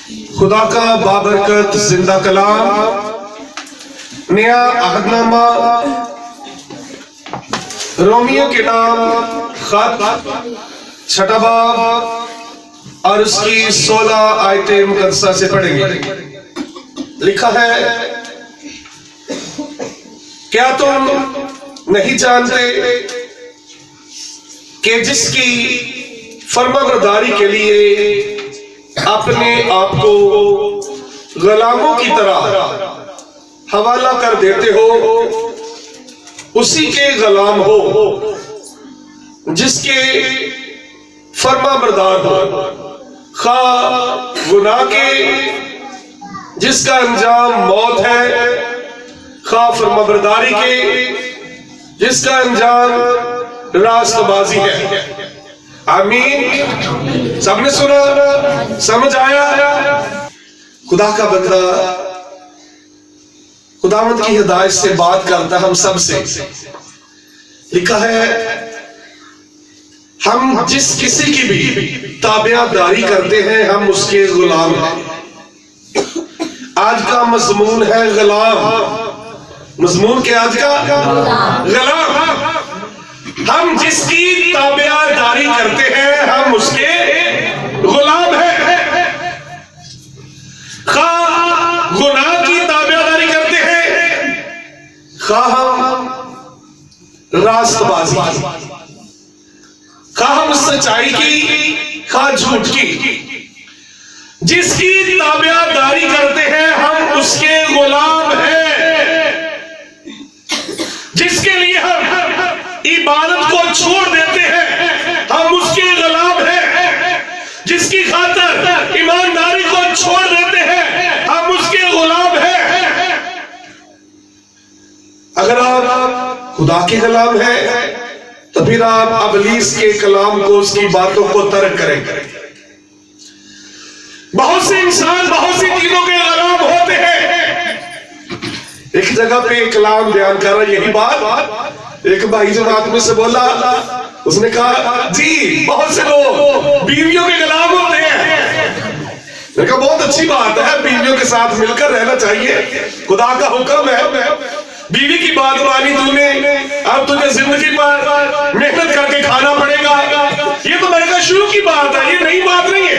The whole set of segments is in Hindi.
खुदा का बाबरकत जिंदा कलाम, नया अहदनामा, रोमियो के नाम खत, छठा बाब और उसकी 16 आयतें मुकद्दसा से पढ़ेंगे। लिखा है, क्या तुम नहीं जानते कि जिसकी फरमाबरदारी के लिए अपने आप को गुलामों की तरह हवाला कर देते हो, उसी के गुलाम हो जिसके फरमाबरदार हो, खा गुनाह के जिसका अंजाम मौत है, खा फरमाबरदारी के जिसका अंजाम रास्तबाजी है। आमीन। सबने सुना, समझ आया? खुदा का बंदा खुदावंद की हिदायत से बात करता हम सब से। लिखा है, हम जिस किसी की भी ताबियादारी करते हैं हम उसके गुलाम हैं। आज का मजमून है गुलाम। मजमून क्या आज का? गुलाम। हम जिसकी ताबियादारी करते हैं हम उसके गुलाम हैं। खा गुनाह की ताबियादारी करते हैं, खा हम रास्तबाजी, खा हम सच्चाई की, खा झूठ की। जिसकी ताबियादारी करते हैं हम उसके गुलाम हैं। जिसके लिए हम इबादत को छोड़ देते हैं हम उसके गुलाम हैं। जिसकी खातिर ईमानदारी को छोड़ देते हैं हम उसके गुलाम हैं। अगर आप खुदा के गुलाम हैं तो फिर आप इब्लीस के कलाम को, उसकी बातों को तर्क करेंगे। बहुत से इंसान बहुत सी चीजों के गुलाम होते हैं। एक जगह पे कलाम बयान कर रहा, यही बात एक भाई जमात में से बोला, उसने कहा जी बहुत से लोग बीवियों के गुलाम होते हैं। मैंने कहा बहुत अच्छी बात है, बीवियों के साथ मिलकर रहना चाहिए, खुदा का हुक्म है। बीवी की बात मानी तूने, अब तुझे जिंदगी पर मेहनत करके खाना पड़ेगा। ये तो मैंने कहा शुरू की बात है, ये नई बात नहीं है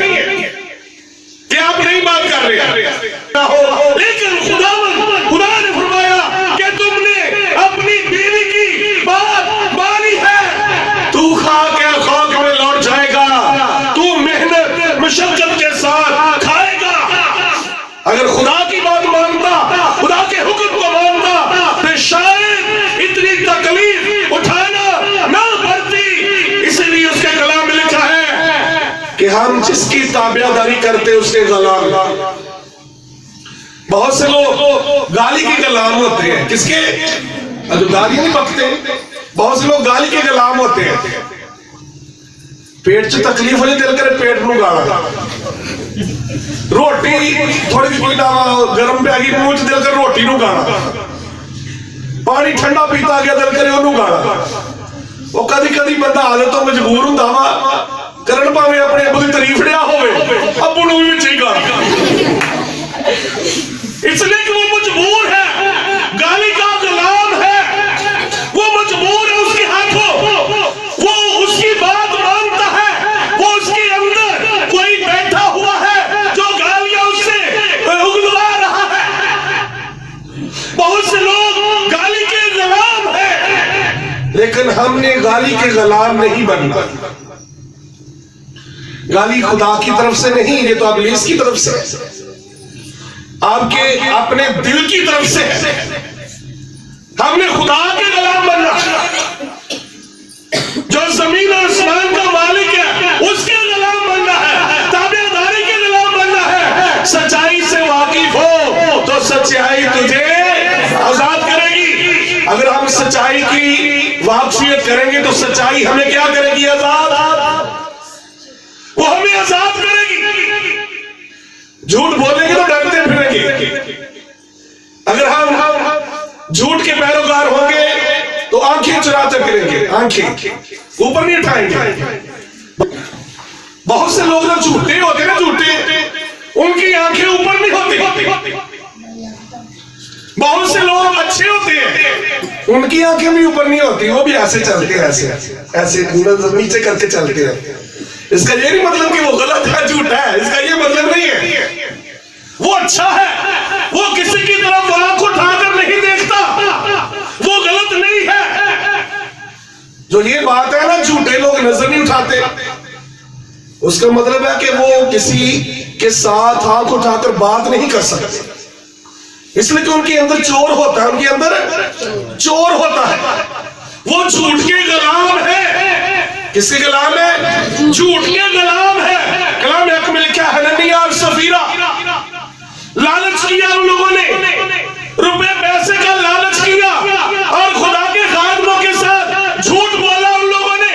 कि आप नई बात कर रहे हैं। लेकिन खुदा ने फरमाया कि तुमने अपनी बीवी की बात मानी है, तू खा के खाक में लौट जाएगा, तू मेहनत मशक्कत के साथ खाएगा। अगर खुदा की बात मानता, खुदा के हुक्म को मानता तो शायद इतनी तकलीफ उठाना ना पड़ती। इसलिए उसके कलाम में लिखा है कि हम जिसकी ताबियादारी करते उसके गुलाम। बहुत से लोग गाली के गुलाम होते हैं। किसके? जो गाली नहीं पकते। बहुत से लोग गाली के गुलाम होते हैं। पेट च तकलीफ हो जाए, दिल करे पेट नूं गाला। रोटी थोड़ी जी गर्म पे आ गई मुंह च, दिल कर रोटी नूं गाला। पानी ठंडा पीता गया, दिल करे ओनू गाला। वो कदी कदी बंदा हालत तो मजबूर हुंदा वा करन, भावें अपने अब्बू की तारीफ लिया होवे, अब्बू नूं भी विच ही गाला। इसलिए कि वो मजबूर है, गाली का गुलाम है, वो मजबूर है उसके हाथों, वो उसकी बात मानता है। वो उसके अंदर कोई बैठा हुआ है जो गालियां उससे उगलवा रहा है। बहुत से लोग गाली के गुलाम हैं, लेकिन हमने गाली के गुलाम नहीं बनना। गाली खुदा की तरफ से नहीं, ये तो इब्लीस की तरफ से, आपके अपने दिल की तरफ से। हमने खुदा के गुलाम बनना, जो जमीन और आसमान का मालिक है उसके गुलाम बनना है, ताबेदारी के गुलाम बनना है। सच्चाई से वाकिफ हो तो सच्चाई तुझे आजाद करेगी। अगर हम सच्चाई की वाकफियत करेंगे तो सच्चाई हमें क्या करेगी? आजाद। वो हमें आजाद करेगी। झूठ बोलेंगे तो डरते फिरेंगे। अगर हम झूठ के पैरोकार होंगे तो आंखें चुराते फिरेंगे, आंखें ऊपर नहीं उठाएंगे। बहुत से लोग जो झूठे होते हैं ना, झूठे, उनकी उनकी आंखें भी ऊपर नहीं होती, वो भी ऐसे चलते हैं, ऐसे ऐसे नीचे करके चलते हैं। इसका ये नहीं मतलब कि वो गलत है, झूठा है, इसका ये मतलब नहीं है। वो अच्छा है, वो किसी की तरफ आंख उठाकर नहीं देखता, वो गलत नहीं है। जो ये बात है ना, झूठे लोग नजर नहीं उठाते, उसका मतलब है कि वो किसी के साथ आंख उठाकर बात नहीं कर सकते, इसलिए कि उनके अंदर चोर होता है, उनके अंदर चोर होता है। वो झूठ के गुलाम है। किसके गुलाम है? झूठ के गुलाम है। कलाम हक में लिखा है, हननिया और सफीरा, लालच किया उन लोगों ने, रुपए पैसे का लालच किया और खुदा के खादमों के साथ झूठ बोला उन लोगों ने।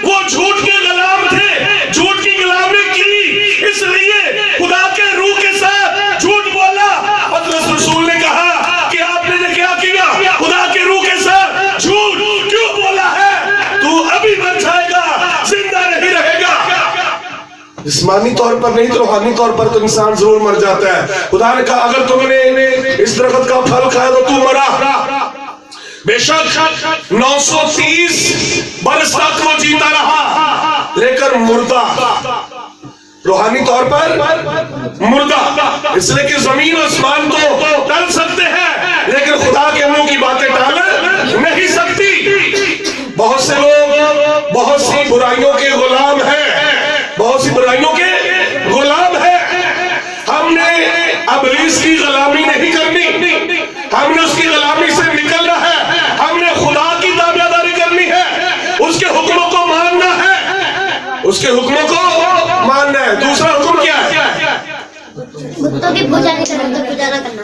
वो झूठ के गुलाम थे, झूठ की गुलामी की, इसलिए खुदा के रूह के साथ झूठ बोला। पतरस रसूल ने कहा कि आपने ने क्या किया? खुदा के रूह के साथ झूठ क्यों बोला है? तू अभी मर जाएगा, जिंदा नहीं रहेगा। जिस्मानी तौर पर नहीं तो रूहानी तौर पर तो इंसान जरूर मर जाता है। खुदा ने कहा, अगर तुमने इस दरख्त का फल खाया तो तू मरा। बेशक 930 बरस तक वो जीता रहा, लेकर मुर्दा, रूहानी तौर पर मुर्दा। इसलिए कि जमीन आसमान तो टल सकते हैं, लेकिन खुदा के मुंह की बातें टल नहीं सकती। बहुत से लोग बहुत सी बुराइयों के गुलाम हैं, बहुत सी बुराइयों के गुलाम हैं। हमने इब्लीस की गुलामी नहीं करनी, हमने उसकी गुलामी से निकलना है। हमने खुदा की ताबेदारी करनी है, उसके हुक्मों को मानना है, उसके हुक्मों को मानना है। दूसरा हुक्म क्या है? बुतों की पूजा नहीं करना, पूजा ना करना।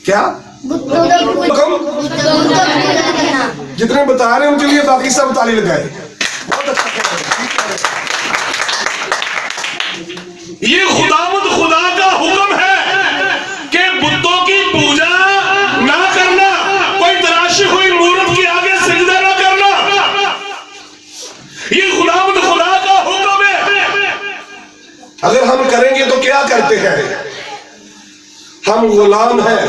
क्या? बुतों की पूजा करना। जितने बता रहे हैं उनके लिए बाकी सब ताली लगाए। बहुत अच्छा। ये खुदा का हुक्म है कि बुतों की पूजा ना करना, कोई तराशी हुई मूर्त के आगे सिजदा ना करना। ये खुदा का हुक्म है। अगर हम करेंगे तो क्या करते हैं? हम गुलाम हैं,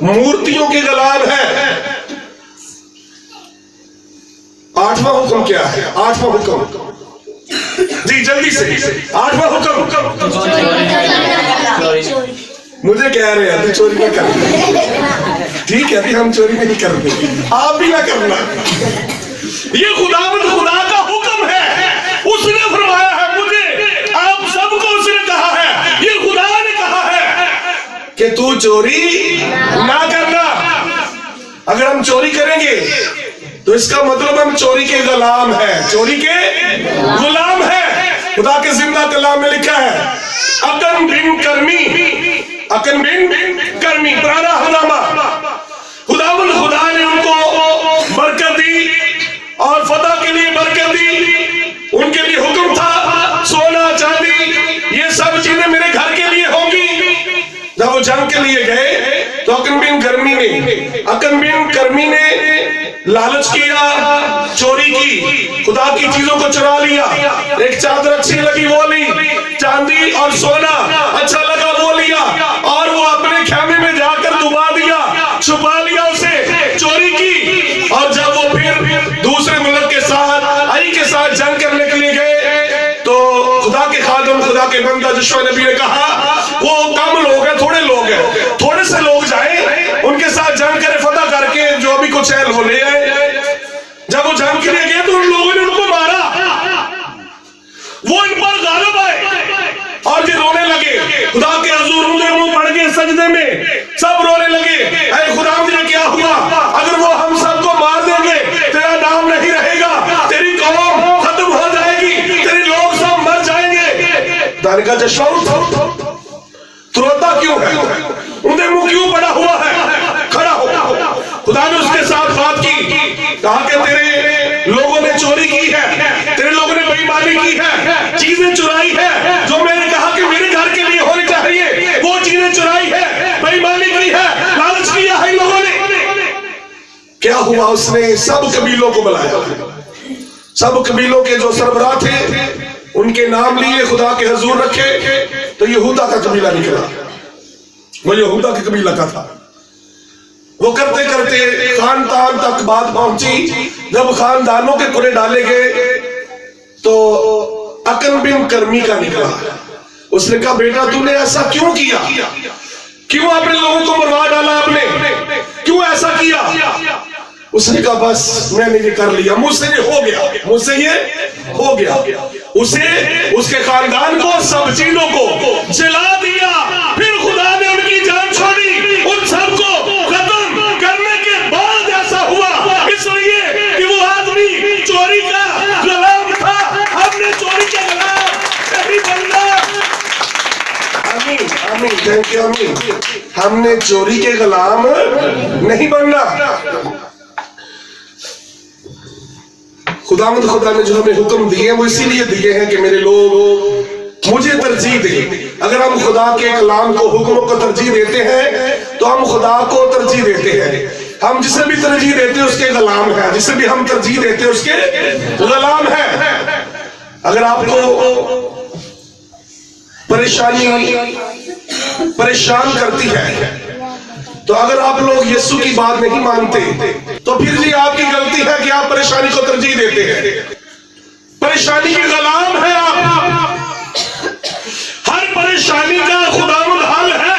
मूर्तियों के गुलाम हैं। 8वां हुक्म क्या है? 8वां हुक्म जी जल्दी से, 8वां हुक्म। मुझे कह रहे हैं चोरी नहीं करना, ठीक है, अभी हम चोरी नहीं करते, आप भी ना करना। ये खुदा का हुक्म है, उसने फरमाया है मुझे, आप सबको उसने कहा है, ये खुदा ने कहा है कि तू चोरी ना करना। अगर हम चोरी करेंगे तो इसका मतलब हम चोरी के गुलाम हैं, चोरी के गुलाम हैं। खुदा के जिंदा कलाम में लिखा है, अकन बिन कर्मी पुराना हंगामा, खुदा ने उनको बरकत दी और फतह के लिए बरकत दी। उनके लिए हुक्म था, सोना चांदी ये सब चीजें मेरे घर के लिए होंगी। जब वो जंग के लिए गए तो अकन बिन कर्मी ने लालच किया, चोरी की, खुदा की चीजों को चुरा लिया। एक चादर अच्छी लगी वो ली, चांदी और सोना अच्छा लगा वो लिया, और वो अपने खेमे में जाकर डुबा दिया, छुपा लिया उसे, चोरी की। और जब वो फिर दूसरे मुल्क के साथ जंग करने के लिए गए तो खुदा के खादम, खुदा के बंदा यहोशू नबी ने कहा, वो कम लोग हैं, थोड़े लोग हैं, थोड़े से लोग जाए, उनके साथ जंग करे, फतह करके जो भी कुछ है वो ले आए। जब वो जंग के लिए गए तो उन लोगों ने उनको मारा, वो इन पर गालिब आए और ये रोने लगे। खुदा के हुजूर मुंह पड़ गए सजदे में, सब रोने लगे, अरे खुदा मुझे क्या हुआ? अगर वो हम सबको मार देंगे, तेरा नाम नहीं रहेगा, तेरी कौम खत्म हो जाएगी, तेरे लोग सब मर जाएंगे। दानी का जश्न तुरंता क्यों है? उनके मुंह क्यों पड़ा हुआ है? खड़ा हो। खुदा ने उसके साथ बात की, कहा कि तेरे लोगों ने चोरी की है, तेरे लोगों ने बेईमानी की है, चीजें चुराई है, जो मैंने कहा कि मेरे घर के लिए होनी चाहिए वो चीजें चुराई है, बेईमानी की है, लालच किया है इन लोगों ने। क्या हुआ? उसने सब कबीलों को बुलाया, सब कबीलों के जो सरबराह थे उनके नाम लिए, खुदा के हुजूर रखे, तो यहूदा का कबीला निकला। वो यहूदा के कबीला का था। वो करते करते खानदान तक बात पहुंची। जब खानदानों के कुरे डाले गए तो अकन बिन कर्मी का निकला। उसने कहा बेटा तूने ऐसा क्यों किया, क्यों अपने लोगों को मरवा डाला आपने, क्यों ऐसा किया? उसने कहा बस मैंने ये कर लिया, मुझसे ये हो गया, मुझसे ये हो गया। उसे, उसके खानदान को, सब चीजों को जला दिया। फिर खुदा ने उनकी जान छोड़ी। उन सबको खत्म करने के बाद ऐसा हुआ इसलिए कि वो आदमी चोरी का गुलाम था। हमने चोरी के गुलाम नहीं बनना। आमीन आमीन, थैंक यू आमीन। हमने चोरी के गुलाम नहीं बनना। खुदा ने जो हमें हुक्म दिए वो इसीलिए दिए हैं कि मेरे लोग मुझे तरजीह दें। अगर हम खुदा के कलाम को, हुक्मों को तरजीह देते हैं तो हम खुदा को तरजीह देते हैं। हम जिसे भी तरजीह देते हैं उसके गुलाम है, जिसे भी हम तरजीह देते हैं उसके गुलाम है। अगर आपको परेशान करती है तो अगर आप लोग यीशु की बात नहीं मानते तो फिर जी आपकी गलती है कि आप परेशानी को तरजीह देते हैं। परेशानी के गुलाम है आप। हर परेशानी का खुदावंद हल है,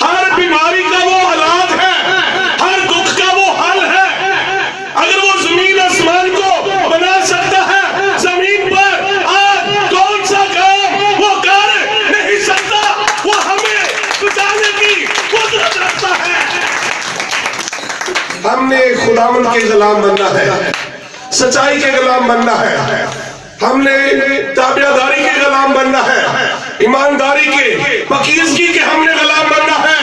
हर बीमारी का वो इलाज है, हर दुख का वो हल है। अगर वो जमीन आसमान को बना सकता है, जमीन पर आज कौन सा काम वो कर नहीं सकता? वो हमें बचाने की कुदरत रखता है। हमने खुदावंद के गुलाम बनना है, सच्चाई के गुलाम बनना है, हमने ताबियादारी के गुलाम बनना है, ईमानदारी के, पाकीज़गी के हमने गुलाम बनना है।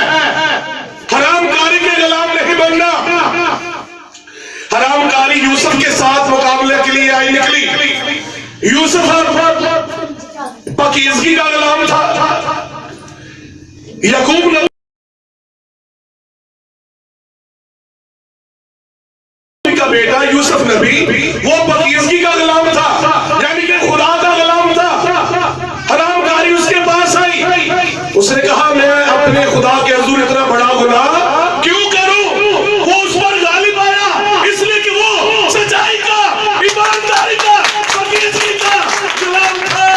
हरामकारी के गुलाम नहीं बनना। हरामकारी यूसुफ के साथ मुकाबले के लिए आई निकली। यूसुफ पाकीज़गी का गुलाम था। याकूब का बेटा यूसुफ नबी वो पाकीज़गी का गुलाम था, यानी कि खुदा का गुलाम था। हरामकारी उसके पास आई। उसने कहा मैं अपने खुदा के हुजूर इतना बड़ा गुनाह क्यों करूं? वो उस पर गालिब आया इसलिए कि वो सच्चाई का, ईमानदारी का, पाकीज़गी का गुलाम था।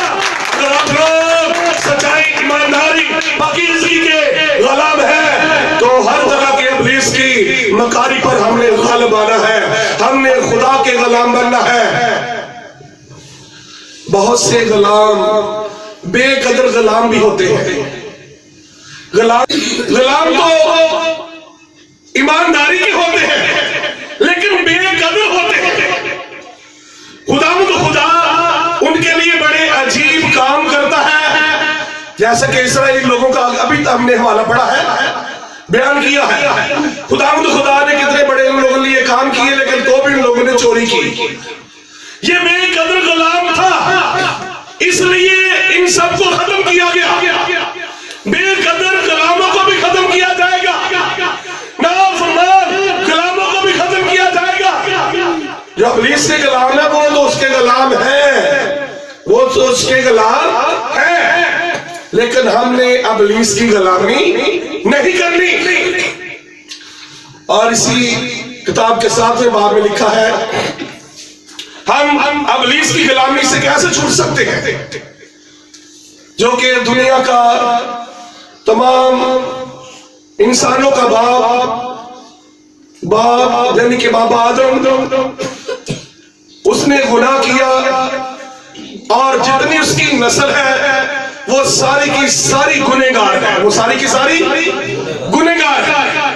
अगर आप लोग सच्चाई, ईमानदारी, पाकीज़गी के गुलाम है तो हर तरह के इब्लीस की मकारी पर हमने गालिब आना है। हमने खुदा के गुलाम बनना है। बहुत से गुलाम बेकदर गुलाम भी होते हैं। गुलाम तो ईमानदारी के होते हैं लेकिन बेकदर होते हैं। खुदा उनके लिए बड़े अजीब काम करता है। जैसे कि इस्राएली लोगों का अभी हमने हवाला पढ़ा है, बयान किया है। खुदा ने कितने बड़े उन लोगों ने ये काम किए लेकिन तो भी उन लोगों ने चोरी की। ये बेकदर गुलाम था इसलिए इन सबको खत्म किया गया। बेकदर गुलामों को भी खत्म किया जाएगा, नाफरमान गुलामों को भी खत्म किया जाएगा। जो इब्लीस के गुलाम है वो तो उसके गुलाम है, वो तो उसके गुलाम है, लेकिन हमने इब्लीस की गुलामी नहीं करनी। और इसी किताब के 7वें बाब में लिखा है हम इब्लीस की गुलामी से कैसे छूट सकते हैं, जो कि दुनिया का तमाम इंसानों का बाप यानी कि बाबा आदम, उसने गुनाह किया और जितनी उसकी नस्ल है वो सारी की सारी गुनहगार है। वो सारी की सारी गुनहगार है,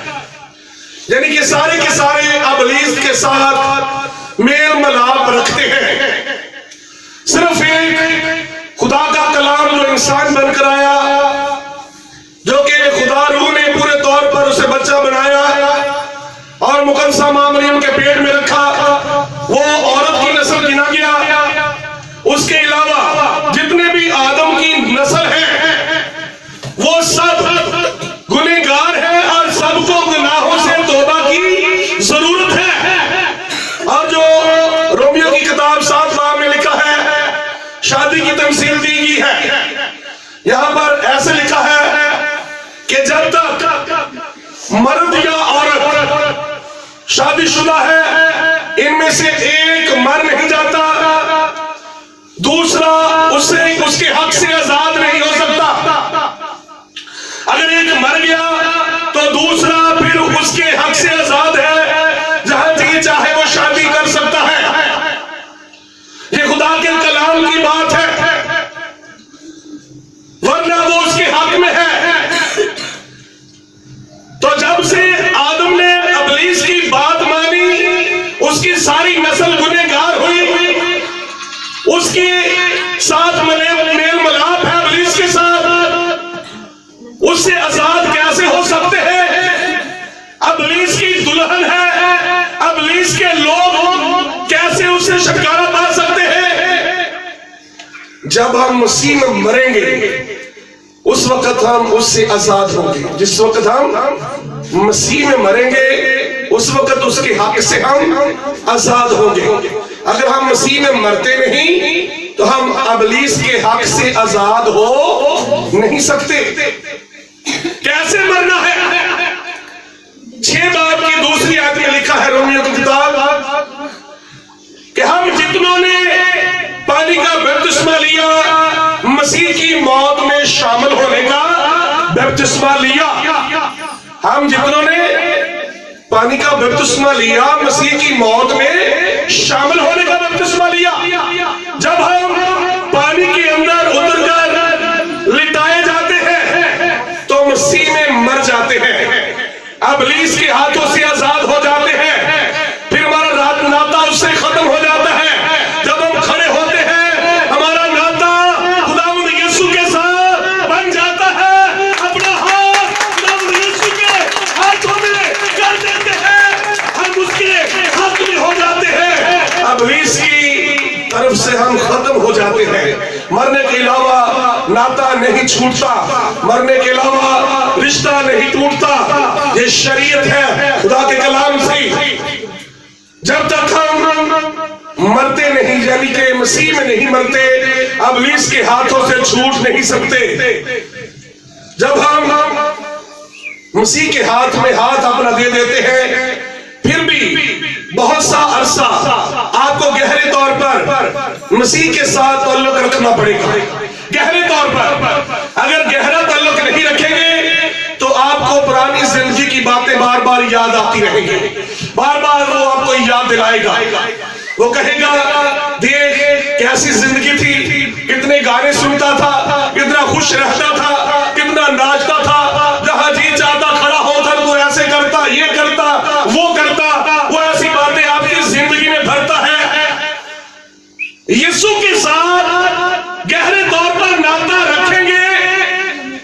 यानी कि सारे के सारे इब्लीस के साथ मेल मिलाप रखते हैं। सिर्फ एक खुदा का कलाम जो इंसान बनकर आया, जो कि खुदा रूह ने पूरे तौर पर उसे बच्चा बनाया और मुकद्दसा मां मरियम के पेट में रखा, वो औरत की नस्ल गिना गया। उसके अलावा जितने भी आदम की नस्ल है वो सब गुनहगार है और सबको गुनाहों से तौबा की जरूरत है। और जो रोमियो की किताब 7 बाब में लिखा है, शादी मर्द या औरत शादीशुदा है, इनमें से एक मर नहीं जाता, दूसरा उसके हक से आजाद नहीं हो सकता। अगर एक मर गया तो दूसरा फिर उसके हक से आजाद है, जहां जी चाहे वो शादी कर सकता है। ये खुदा के कलाम की बात है, वरना वो उसके हक में है। तो जब से आदम ने इब्लीस की बात मानी, उसकी सारी नस्ल गुनहगार हुई, उसके साथ मेल मिलाप है इब्लीस के साथ, उससे आजाद कैसे हो सकते हैं? इब्लीस की दुल्हन है, इब्लीस के लोग कैसे उससे छुटकारा पा सकते हैं? जब हम मसीह में मरेंगे उस वक्त हम उससे आजाद होंगे। जिस वक्त हम मसीह में मरेंगे उस वक्त उसके हक से हम आजाद होंगे। अगर हम मसीह में मरते नहीं तो हम इब्लीस के हक से आजाद हो नहीं सकते। कैसे मरना है? 6 बाब की दूसरी आयत में लिखा है, रोमियो की किताब, कि हम जितनों ने पानी का बपतिस्मा लिया, मसीह की मौत में शामिल होने का बपतिस्मा लिया। हम जितनों ने पानी का बपतिस्मा लिया, मसीह की मौत में शामिल होने का बपतिस्मा लिया। जब हम पानी के अंदर उतरकर लिटाए जाते हैं तो मसीह में मर जाते हैं, इब्लीस के हाथों से आजाद हो जाते हैं, फिर हमारा नाता उससे खत्म हो जाता है। जब हम खड़े होते हैं हमारा नाता खुदावंद यीशु के साथ बन जाता है। अपना हाथ खुदावंद यीशु के हाथों में कर देते हैं, हम उसके हाथ में हो जाते हैं, इब्लीस की तरफ से हम खत्म हो जाते हैं। मरने के अलावा नाता नहीं छूटता, मरने के अलावा रिश्ता नहीं टूटता। ये शरीयत है खुदा के कलाम से। जब तक हम मरते नहीं, यानी कि मसीह में नहीं मरते, इब्लीस के हाथों से छूट नहीं सकते। जब हम मसीह के हाथ में हाथ अपना दे देते हैं, फिर भी बहुत सा अरसा आपको गहरे तौर पर मसीह के साथ ताल्लुक रखना पड़ेगा। गहरे तौर पर अगर गहरा ताल्लुक नहीं रखेंगे तो आपको पुरानी जिंदगी की बातें बार बार याद आती रहेंगी, बार बार वो आपको याद दिलाएगा। वो कहेगा, देख कैसी जिंदगी थी, कितने गाने सुनता था, कितना खुश रहता था, कितना नाचता था, जहां जी चाहता खड़ा होकर वो ऐसे करता, ये करता, वो करता। वो ऐसी बातें आपकी जिंदगी में भरता है। यीशु के साथ गहरे तौर पर नाता रखेंगे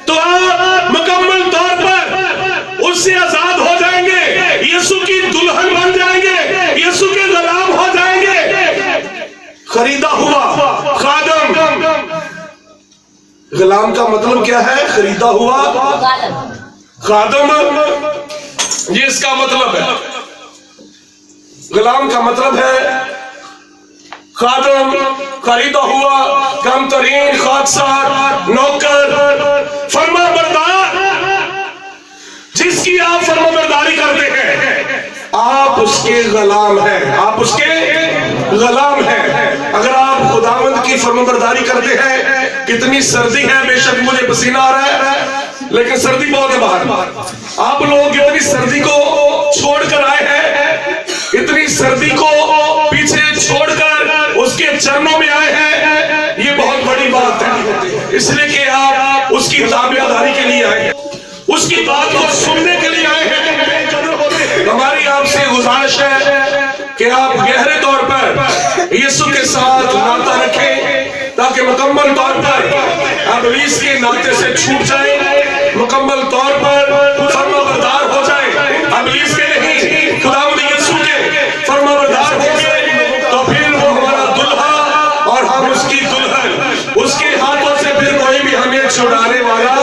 तो आप मुकम्मल तौर पर उससे आजाद हो जाएंगे, यीशु की दुल्हन बन जाएंगे, यीशु के गुलाम हो जाएंगे। खरीदा हुआ खादम, गुलाम का मतलब क्या है? खरीदा हुआ खादम, ये इसका मतलब है। गुलाम का मतलब है खादम, खरीदा हुआ, कम तरीन, खाकसार, नौकर, फर्माबरदार। जिसकी आप फर्माबरदारी करते हैं आप उसके गुलाम हैं, आप उसके गुलाम हैं। अगर आप खुदावंद की फर्माबरदारी करते हैं, कितनी सर्दी है, बेशक मुझे पसीना आ रहा है लेकिन सर्दी बहुत है बाहर। आप लोग इतनी सर्दी को छोड़कर आए हैं, इतनी सर्दी को पीछे छोड़कर उसके चरणों में आए हैं, ये बहुत बड़ी बात है। इसलिए कि आप उसकी ताबेदारी के लिए आए हैं, उसकी बात को सुनने के लिए आए हैं। हमारी आपसे गुजारिश है कि आप गहरे तौर पर यीशु के साथ नाता रखें ताकि मुकम्मल तौर पर इब्लीस के नाते से छूट जाए, मुकम्मल तौर पर फर्माबरदार हो जाए। इब्लीस के नहीं, खुदावंद यीशु के फर्माबरदार होंगे तो फिर वो हमारा दुल्हा और हम उसकी दुल्हन। उसके हाथों से फिर कोई भी हमें छुड़ाने वाला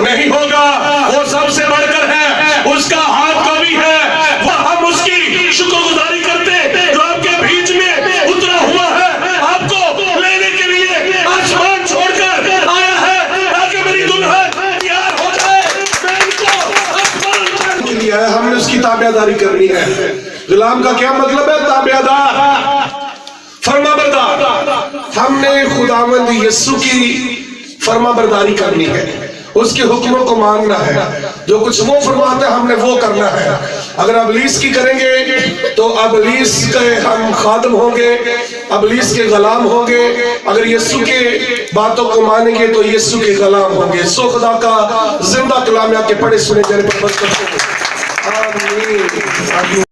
नहीं होगा। वो सबसे बढ़कर है, उसका हाथ कभी है। वो हम उसकी शुक्रगुजारी करते जो आपके बीच में उतरा हुआ है, आपको लेने के लिए आसमान छोड़कर आया है ताकि मेरी दुल्हन तैयार हो जाए। मैं इनको आसमान ताबेदारी करनी है। गुलाम का क्या मतलब है? ताबेदार, फरमाबरदार। हमने खुदावंद यीशु की फरमाबरदारी करनी है, उसके हुक्मों को मानना है। जो कुछ वो फरमाते हैं हमने वो करना है। अगर अबलीस की करेंगे तो अबलीस के हम खादम होंगे, अबलीस के गुलाम होंगे। अगर यीशु के बातों को मानेंगे तो यीशु के गुलाम होंगे। सो खुदा का जिंदा कलाम के पढ़े सुने जाने पर बस करते हैं। आमीन।